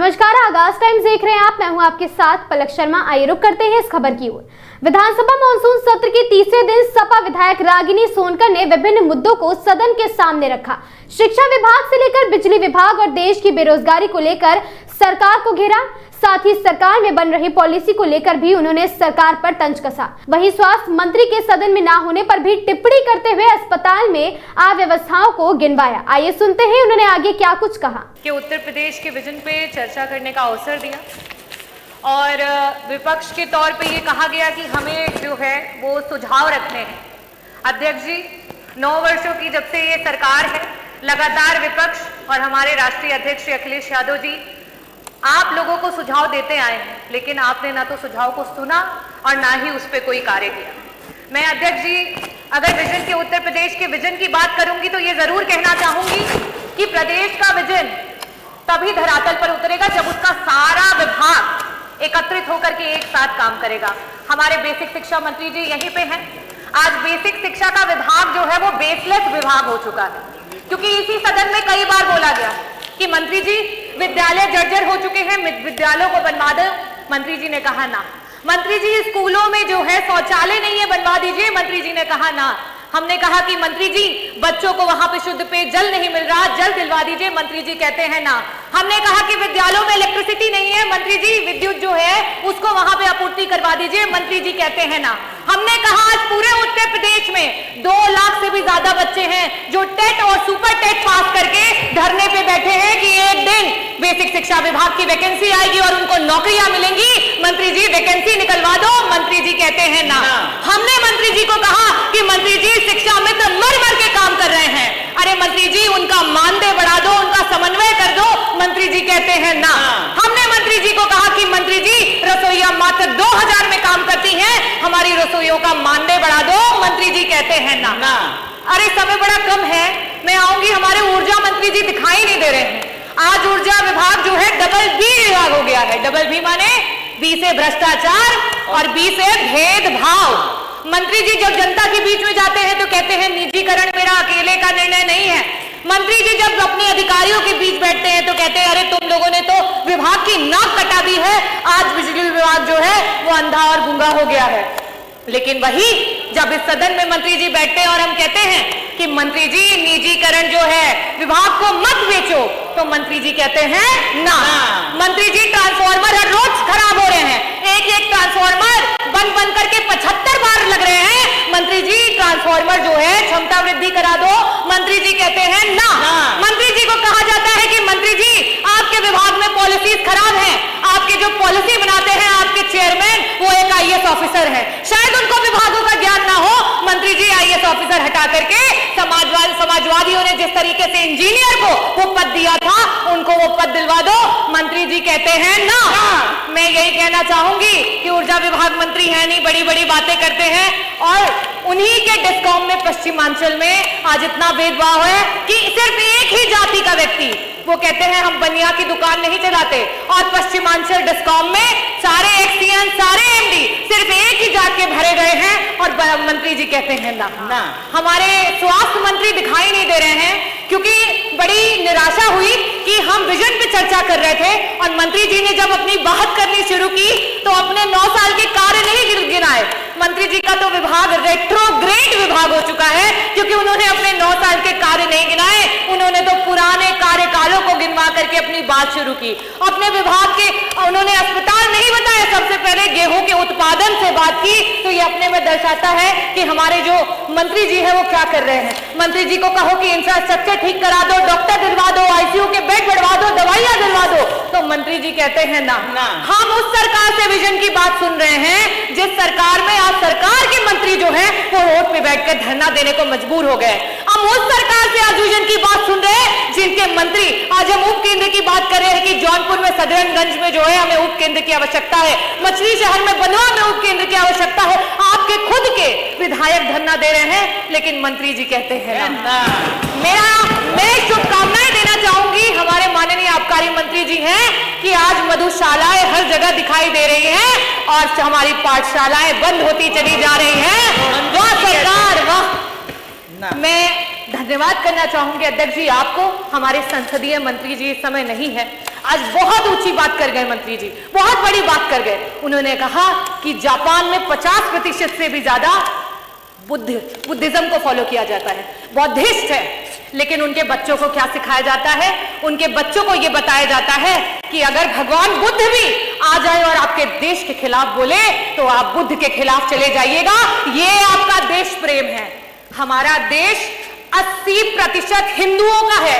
नमस्कार, आगाज टाइम्स देख रहे हैं आप। मैं हूं आपके साथ पलक शर्मा। आइए रुक करते हैं इस खबर की ओर। विधानसभा मानसून सत्र के तीसरे दिन सपा विधायक रागिनी सोनकर ने विभिन्न मुद्दों को सदन के सामने रखा। शिक्षा विभाग से लेकर बिजली विभाग और देश की बेरोजगारी को लेकर सरकार को घेरा। साथ ही सरकार में बन रही पॉलिसी को लेकर भी उन्होंने सरकार पर तंज कसा। वहीं स्वास्थ्य मंत्री के सदन में ना होने पर भी टिप्पणी करते हुए अस्पताल में अव्यवस्थाओं को गिनवाया। आइए सुनते हैं उन्होंने आगे क्या कुछ कहा। कि उत्तर प्रदेश के विजन पे चर्चा करने का अवसर दिया और विपक्ष के तौर पे ये कहा गया कि हमें जो है वो सुझाव रखने हैं। अध्यक्ष जी, 9 वर्षों की जब से ये सरकार है, लगातार विपक्ष और हमारे राष्ट्रीय अध्यक्ष श्री अखिलेश यादव जी आप लोगों को सुझाव देते आए हैं, लेकिन आपने ना तो सुझाव को सुना और ना ही उस पर कोई कार्य किया। मैं अध्यक्ष जी अगर विजन के उत्तर प्रदेश के विजन की बात करूंगी तो ये जरूर कहना चाहूंगी कि प्रदेश का विजन तभी धरातल पर उतरेगा जब उसका सारा विभाग एकत्रित होकर के एक साथ काम करेगा। हमारे बेसिक शिक्षा मंत्री जी यहीं पे हैं। आज बेसिक शिक्षा का विभाग जो है वो बेसलेस विभाग हो चुका है, क्योंकि इसी सदन में कई बार बोला गया कि मंत्री जी विद्यालय जर्जर हो चुके हैं, विद्यालयों को बनवा दो। मंत्री जी ने कहा ना। मंत्री जी स्कूलों में जो है शौचालय नहीं है, बनवा दीजिए। मंत्री जी ने कहा ना। हमने कहा कि मंत्री जी बच्चों को वहां पे शुद्ध पेय जल नहीं मिल रहा, जल दिलवा दीजिए। मंत्री जी कहते हैं ना। हमने कहा कि विद्यालयों में इलेक्ट्रिसिटी नहीं है, मंत्री जी विद्युत जो है उसको वहां पे आपूर्ति करवा दीजिए। मंत्री जी कहते हैं ना। हमने कहा आज पूरे उत्तर प्रदेश में 2 लाख से भी ज्यादा बच्चे हैं जो टेट और सुपर टेट पास करके धरने पे बैठे हैं कि एक दिन बेसिक शिक्षा विभाग की वैकेंसी आएगी और उनको नौकरियां मिलेंगी। मंत्री जी वैकेंसी निकलवा दो। मंत्री जी कहते हैं ना। हमने मंत्री जी को कहा कि मंत्री जी शिक्षा मित्र मर मर के काम कर रहे हैं, अरे मंत्री जी उनका मानदेय बढ़ा दो, उनका समन्वय कर दो। मंत्री जी कहते हैं ना। हमने मंत्री जी को कहा कि मंत्री जी रसोइया मात्र 2000 में काम करती हैं, हमारी रसोइयों का मानदेय बढ़ा दो। मंत्री जी कहते हैं ना। अरे समय बड़ा कम है, मैं आऊंगी। हमारे ऊर्जा मंत्री जी दिखाई नहीं दे रहे हैं। आज ऊर्जा विभाग जो है डबल बी विभाग हो गया है। डबल बी माने बी से भ्रष्टाचार और बी से भेदभाव। मंत्री जी जब जनता के बीच में जाते हैं तो कहते हैं निजीकरण मेरा अकेले का निर्णय नहीं है। मंत्री जी जब अपने अधिकारियों के बीच बैठते हैं तो कहते हैं अरे तुम लोगों ने तो विभाग की नाक कटा दी है, आज बिजली विभाग जो है वो अंधा और गूंगा हो गया है। लेकिन वही जब इस सदन में मंत्री जी बैठते हैं और हम कहते हैं कि मंत्री जी निजीकरण जो है विभाग को मत बेचो, तो मंत्री जी कहते हैं ना। मंत्री जी ट्रांसफार्मर हर रोज खराब हो रहे हैं, एक ट्रांसफार्मर बन करके 75 बार लग रहे हैं। मंत्री जी ट्रांसफार्मर जो है क्षमता वृद्धि करा दो। मंत्री जी कहते हैं ना। मंत्री जी को कहा जाता है कि मंत्री जी आपके विभाग में पॉलिसीज खराब हैं, आपके जो पॉलिसी बनाते हैं आपके चेयरमैन वो एक IAS ऑफिसर है, शायद उनको विभागों का ज्ञान ना हो। मंत्री जी IAS ऑफिसर हटा करके समाजवादियों ने जिस तरीके से इंजीनियर को वो पद दिया था उनको वो पद दिलवा दो। मंत्री जी कहते हैं ना। मैं यही कहना चाहूंगी कि ऊर्जा विभाग मंत्री है नहीं, बड़ी बड़ी बातें करते हैं और उन्हीं के डिस्कॉम में पश्चिमांचल में आज इतना भेदभाव है कि सिर्फ एक ही जाति का व्यक्ति, वो कहते हैं हम बनिया की दुकान नहीं चलाते, और पश्चिमांचल डिस्कॉम में सारे एक्सीएन सारे MD सिर्फ एक ही जात के भरे गए हैं और मंत्री जी कहते हैं ना। हमारे स्वास्थ्य मंत्री दिखाई नहीं दे रहे हैं क्योंकि बड़ी निराशा हुई कि हम विजन पे चर्चा कर रहे थे और मंत्री जी ने जब अपनी बात करनी शुरू की तो अपने 9 साल के कार्य नहीं गिनाए। मंत्री जी का तो विभाग रेट्रोग्रेड विभाग हो चुका है क्योंकि उन्होंने अपने 9 साल के कार्य नहीं गिनाए, उन्होंने तो पुराने कार्यकालों को गिनवा करके अपनी बात शुरू की। अपने विभाग के उन्होंने अस्पताल नहीं बताया, सबसे पहले गेहूं के उत्पादन से बात की। तो ये अपने में दर्शाता है कि हमारे जो मंत्री जी है वो क्या कर रहे हैं। मंत्री जी को कहो कि इंफ्रास्ट्रक्चर ठीक करा दो, डॉक्टर दिलवा दो, ICU के बेड बढ़वा दो, दवाइयां दिलवा दो, तो मंत्री जी कहते हैं ना। हम उस सरकार से विजन की बात सुन रहे हैं जिस सरकार में आज सरकार के मंत्री जो है वो रोड पे बैठकर धरना देने को मजबूर हो गए। हम उस सरकार से आज विजन की बात सुन रहे हैं जिनके मंत्री आज हम उप केंद्र की बात कर रहे हैं कि जौनपुर में सदरनगंज में जो है हमें उप केंद्र की आवश्यकता है, मछली शहर में बनवा में उप केंद्र की आवश्यकता है। आपके खुद के विधायक धरना दे रहे हैं लेकिन मंत्री जी कहते हैं ना। मैं शुभकामनाएं देना चाहूंगी हमारे माननीय आबकारी मंत्री जी हैं कि आज मधुशालाएं हर जगह दिखाई दे रही हैं और हमारी पाठशालाएं बंद होती चली जा रही हैं। वाह सरकार वाह। मैं धन्यवाद करना चाहूंगी अध्यक्ष जी आपको। हमारे संसदीय मंत्री जी इस समय नहीं है, आज बहुत ऊंची बात कर गए मंत्री जी, बहुत बड़ी बात कर गए। उन्होंने कहा कि जापान में 50% से भी ज्यादा बुद्धिज्म को फॉलो किया जाता है, बौद्धिस्ट है। लेकिन उनके बच्चों को क्या सिखाया जाता है? उनके बच्चों को यह बताया जाता है कि अगर भगवान बुद्ध भी आ जाए और आपके देश के खिलाफ बोले तो आप बुद्ध के खिलाफ चले जाइएगा। ये आपका देश प्रेम है। हमारा देश 80% हिंदुओं का है।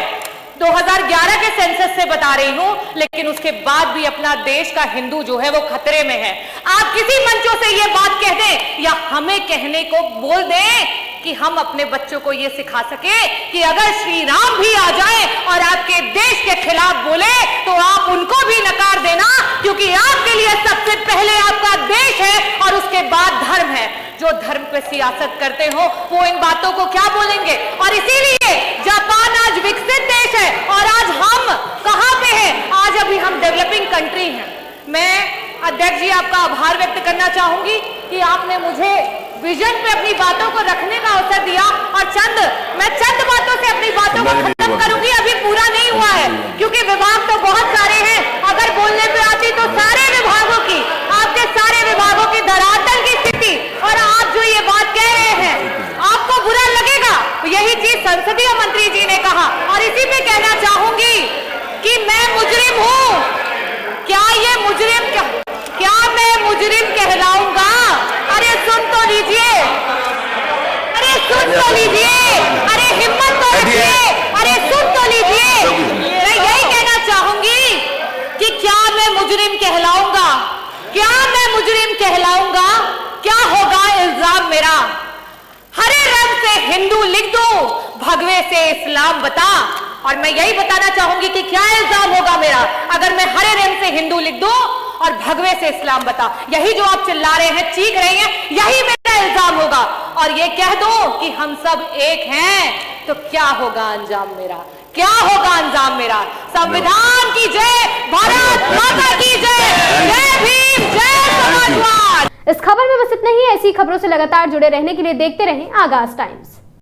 2011 के सेंसस से बता रही हूं, लेकिन उसके बाद भी अपना देश का हिंदू जो है वो खतरे में है। आप किसी मंचों से ये बात कह दें या हमें कहने को बोल दें कि हम अपने बच्चों को ये सिखा सके कि अगर श्री राम भी आ जाए और आपके देश के खिलाफ बोले तो आप उनको भी नकार देना, क्योंकि आपके लिए सबसे पहले आपका देश है और उसके बाद धर्म है। जो धर्म पे सियासत करते हो वो इन बातों को क्या बोलेंगे? और इसीलिए जापान आज विकसित देश है और आज हम कहां पे हैं? आज अभी हम डेवलपिंग कंट्री हैं। मैं अध्यक्ष जी आपका आभार व्यक्त करना चाहूंगी कि आपने मुझे विजन पे अपनी बातों को रखने का अवसर दिया और मैं चंद बातों से अपनी बातों को खत्म करूंगी। अभी पूरा नहीं हुआ है क्योंकि विभाग तो बहुत सारे हैं। अगर बोलने पे आती तो सारे विभागों की, आपके सारे विभागों की धरातल की स्थिति और आप जो ये बात कह रहे हैं आपको बुरा लगेगा। यही चीज संसदीय मंत्री जी ने कहा और इसी पे कहना चाहूंगी कि मैं मुजरिम हूं। क्या ये मुजरिम क्या मैं मुजरिम कहलाऊंगा? अरे सुन तो लीजिए, अरे सुन तो लीजिए, अरे हिम्मत तो रखिए, अरे सुन तो लीजिए। मैं यही कहना चाहूंगी कि क्या मैं मुजरिम कहलाऊंगा? क्या मैं मुजरिम कहलाऊंगा? क्या होगा इल्जाम मेरा? हरे रंग से हिंदू लिख दो, भगवे से इस्लाम बता। और मैं यही बताना चाहूंगी कि क्या इल्जाम होगा मेरा अगर मैं हरे रंग से हिंदू लिख दूं और भगवे से इस्लाम बता। यही जो आप चिल्ला रहे हैं, चीख रहे हैं, यही मेरा इल्जाम होगा। और ये कह दो कि हम सब एक हैं तो क्या होगा अंजाम मेरा? क्या होगा अंजाम मेरा? संविधान की जय, भारत माता की जय, जय भीम, जय समाजवाद। इस खबर में बस इतना ही। ऐसी खबरों से लगातार जुड़े रहने के लिए देखते रहें आगाज टाइम्स।